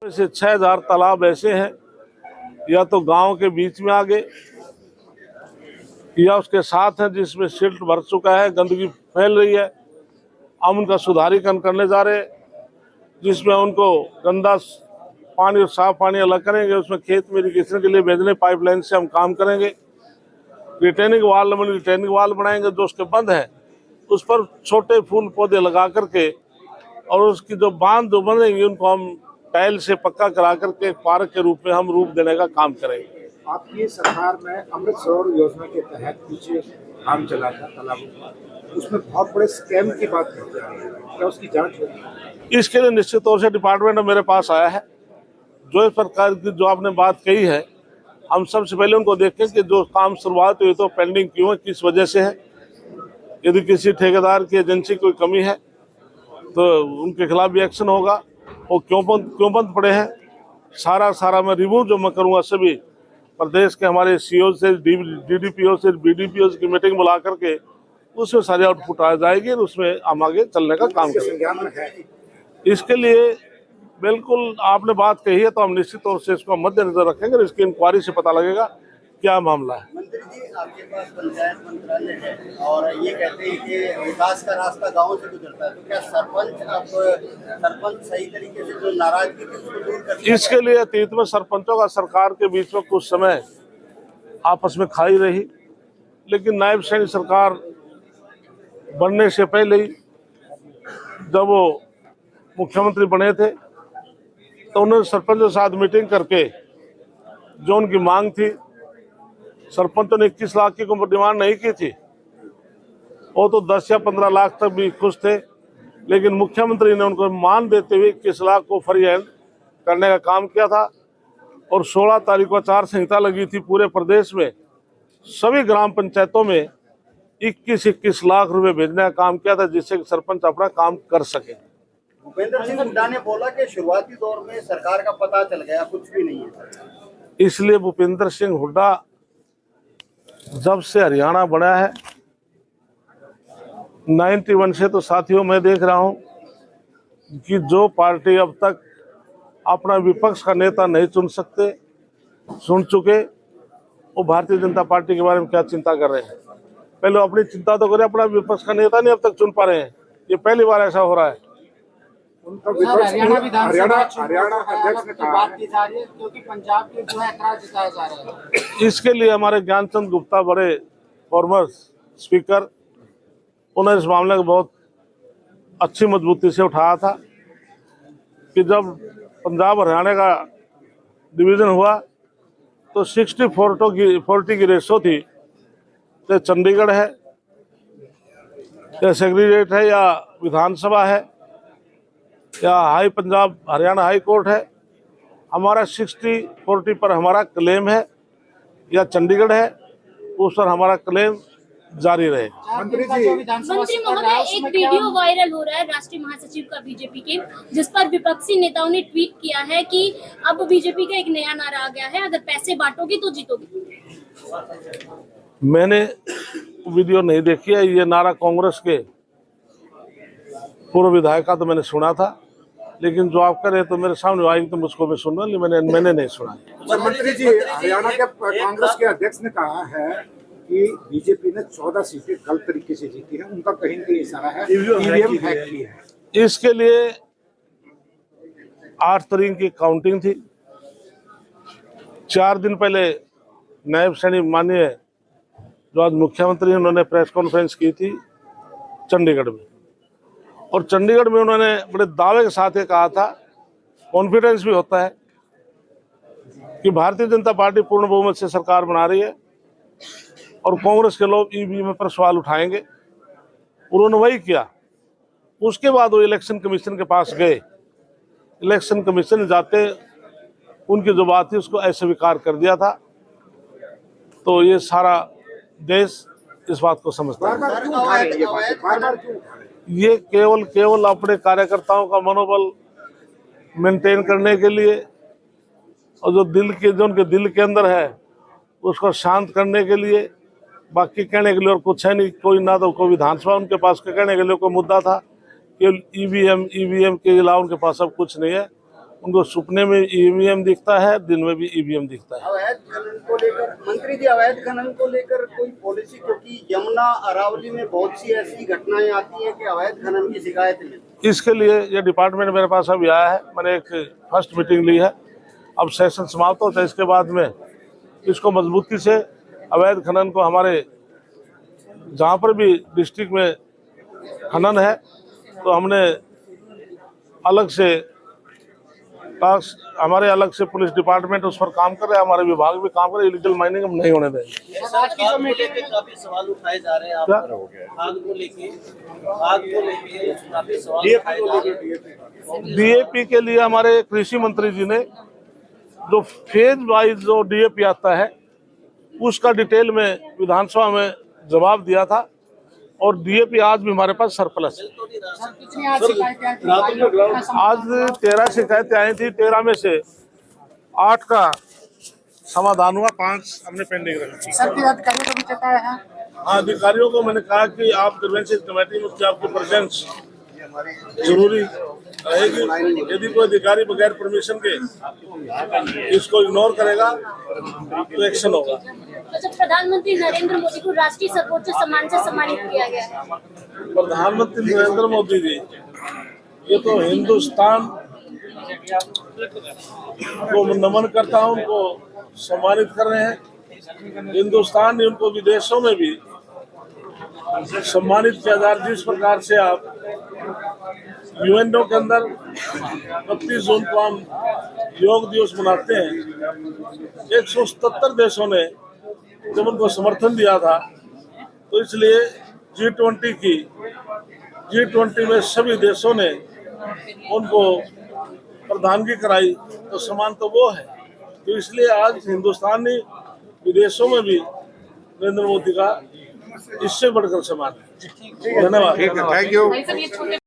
से 6000 तालाब ऐसे हैं या तो गांव के बीच में आ गए या उसके साथ है जिसमें सिल्ट भर चुका है, गंदगी फैल रही है। हम उनका सुधारीकरण करने जा रहे हैं, जिसमें उनको गंदा पानी और साफ पानी अलग करेंगे, उसमें खेत में इरिगेशन के लिए भेजने पाइपलाइन से हम काम करेंगे। रिटेनिंग वाल बनाएंगे, जो उसके बंद है उस पर छोटे फूल पौधे लगा करके और उसकी जो बांध जो बनेंगे उनको हम टाइल से पक्का करा करके एक पार्क के रूप में हम रूप देने का काम करेंगे। आपकी सरकार में अमृत सरोवर योजना के तहत पीछे काम चला था तालाबों का, उसमें बहुत बड़े स्कैम की बात की जा रही है, क्या उसकी जांच होगी? इसके लिए निश्चित तौर से डिपार्टमेंट मेरे पास आया है। जो इस प्रकार की जो आपने बात कही है, हम सबसे पहले उनको देखें कि जो काम शुरुआत हुई तो पेंडिंग क्यों है, किस वजह से है। यदि किसी ठेकेदार की एजेंसी कोई कमी है तो उनके खिलाफ भी एक्शन होगा। वो क्यों बंद पड़े हैं, सारा मैं रिव्यू जो मैं करूँगा सभी प्रदेश के हमारे सीओ से डीडीपीओ से बीडीपीओ की मीटिंग बुला करके उसमें सारी आउटपुट आ जाएगी और उसमें हम आगे चलने का काम करेंगे। इसके लिए बिल्कुल आपने बात कही है तो हम निश्चित तौर से इसको मद्देनजर रखेंगे और इसकी इंक्वायरी से पता लगेगा क्या मामला है। मंत्री जी, आपके पास पंचायत मंत्रालय है और ये कहते हैं कि विकास का रास्ता गांव से गुजरता है, तो क्या सरपंच सही तरीके से जो नाराजगी थी उसको दूर कर? इसके लिए अतीत में सरपंचों का सरकार के बीच में कुछ समय आपस में खाई रही, लेकिन नायब सैनिक सरकार बनने से पहले ही जब वो मुख्यमंत्री बने थे तो उन्होंने सरपंचों के साथ मीटिंग करके जो उनकी मांग थी, सरपंचों ने 21 लाख की कोई डिमांड नहीं की थी, वो तो 10 या 15 लाख तक भी खुश थे, लेकिन मुख्यमंत्री ने उनको मान देते हुए 21 लाख को फ्री हैंड करने का काम किया था। और 16 तारीख को आचार संहिता लगी थी पूरे प्रदेश में, सभी ग्राम पंचायतों में 21 लाख रुपए भेजने का काम किया था, जिससे सरपंच अपना काम कर सके। भूपेंद्र सिंह हुड्डा ने बोला कि शुरुआती दौर में सरकार का पता चल गया, कुछ भी नहीं है। इसलिए भूपेंद्र सिंह हुड्डा जब से हरियाणा बना है 91 से, तो साथियों मैं देख रहा हूं कि जो पार्टी अब तक अपना विपक्ष का नेता नहीं चुन चुके, वो भारतीय जनता पार्टी के बारे में क्या चिंता कर रहे हैं। पहले अपनी चिंता तो करें, अपना विपक्ष का नेता नहीं अब तक चुन पा रहे हैं। ये पहली बार ऐसा हो रहा है। हरियाणा अध्यक्ष ने कहा बात की जा रही है क्योंकि पंजाब के जो है ऐतराज जताया जा रहा है। इसके लिए हमारे ज्ञानचंद गुप्ता बड़े फॉर्मर स्पीकर, उन्होंने इस मामले को बहुत अच्छी मजबूती से उठाया था कि जब पंजाब हरियाणा का डिवीजन हुआ तो 60-40 की रेशो थी। तो चंडीगढ़ है या सेक्रेटेरिएट है या विधानसभा है या पंजाब हरियाणा हाई कोर्ट है, हमारा 60-40 पर हमारा क्लेम है, या चंडीगढ़ है उस पर हमारा क्लेम जारी रहे। मंत्री महोदय, एक वीडियो वायरल हो रहा है राष्ट्रीय महासचिव का बीजेपी के, जिस पर विपक्षी नेताओं ने ट्वीट किया है कि अब बीजेपी का एक नया नारा आ गया है, अगर पैसे बांटोगे तो जीतोगे। मैंने वीडियो नहीं देखी है। ये नारा कांग्रेस के पूर्व विधायक का तो मैंने सुना था, लेकिन जो आप करें तो मेरे सामने आएगी तो मुझको मैं सुन रहा, मैंने नहीं सुना। मंत्री जी, हरियाणा के कांग्रेस के अध्यक्ष ने कहा है कि बीजेपी ने 14 सीटें गलत तरीके से जीती है, उनका कहीं न कहीं इशारा है ईवीएम हैक की है। इसके लिए 8 तारीख की काउंटिंग थी। 4 दिन पहले नायब सैनिक माननीय जो आज मुख्यमंत्री, उन्होंने प्रेस कॉन्फ्रेंस की थी चंडीगढ़ में, और चंडीगढ़ में उन्होंने बड़े दावे के साथ ये कहा था, कॉन्फिडेंस भी होता है कि भारतीय जनता पार्टी पूर्ण बहुमत से सरकार बना रही है और कांग्रेस के लोग ईवीएम पर सवाल उठाएंगे। उन्होंने वही किया। उसके बाद वो इलेक्शन कमीशन के पास गए। इलेक्शन कमीशन जाते उनकी जो बात थी उसको अस्वीकार कर दिया था। तो ये सारा देश इस बात को समझता है। ये केवल अपने कार्यकर्ताओं का मनोबल मेंटेन करने के लिए और जो उनके दिल के अंदर है उसको शांत करने के लिए, बाकी कहने के लिए और कुछ है नहीं। कोई ना तो कोई विधानसभा उनके पास कहने के लिए कोई मुद्दा था, केवल ईवीएम के अलावा उनके पास अब कुछ नहीं है। उनको सपने में ईवीएम दिखता है, दिन में भी ईवीएम दिखता है। अवैध खनन को लेकर मंत्री जी, अवैध खनन को लेकर कोई पॉलिसी, क्योंकि यमुना अरावली में बहुत सी ऐसी घटनाएं आती हैं कि अवैध खनन की शिकायतें मिलती हैं। इसके लिए ये डिपार्टमेंट मेरे पास अभी आया है, मैंने एक फर्स्ट मीटिंग ली है। अब सेशन समाप्त होता है, इसके बाद में इसको मजबूती से अवैध खनन को हमारे जहाँ पर भी डिस्ट्रिक्ट में खनन है तो हमने अलग से हमारे अलग से पुलिस डिपार्टमेंट उस पर काम कर रहे हैं, हमारे विभाग भी काम कर रहे हैं। इलीगल माइनिंग हम नहीं होने देंगे। आज की जो मीटिंग काफी सवाल उठाए जा रहे हैं आप क्या? आग को लेके काफी सवाल उठाए जा रहे हैं। डीएपी के लिए हमारे कृषि मंत्री जी ने जो फेज वाइज जो डीएपी आता है उसका डिटेल में विधानसभा में जवाब दिया था और डीएपी आज भी हमारे पास सरप्लस है। कितनी आज शिकायतें आई थी? आज 13 शिकायतें आई थी, 13 में से 8 का समाधान हुआ, 5 हमने पेंडिंग रखी। सर की अधिकारियों को भी चेताया है। हाँ, अधिकारियों को मैंने कहा कि आप ग्रीवेंसेस कमेटी में उसकी आपकी प्रेजेंस जरूरी रहेगी। यदि कोई अधिकारी बगैर परमिशन के इसको इग्नोर करेगा तो एक्शन होगा। अच्छा, प्रधानमंत्री नरेंद्र मोदी को राष्ट्रीय सर्वोच्च सम्मान से सम्मानित किया गया है। प्रधानमंत्री नरेंद्र मोदी जी ये तो हिंदुस्तान को नमन करता हूं, उनको सम्मानित कर रहे हैं। हिंदुस्तान ने उनको विदेशों में भी सम्मानित किया जा रहा है। जिस प्रकार से आप यूएनओ के अंदर 31 जून को हम योग दिवस मनाते हैं, 177 देशों ने जब उनको समर्थन दिया था तो इसलिए G20 में सभी देशों ने उनको प्रधानगी कराई, तो सम्मान तो वो है। तो इसलिए आज हिंदुस्तान ने विदेशों में भी नरेंद्र मोदी का इससे बढ़कर सम्मान है। धन्यवाद। Thank you.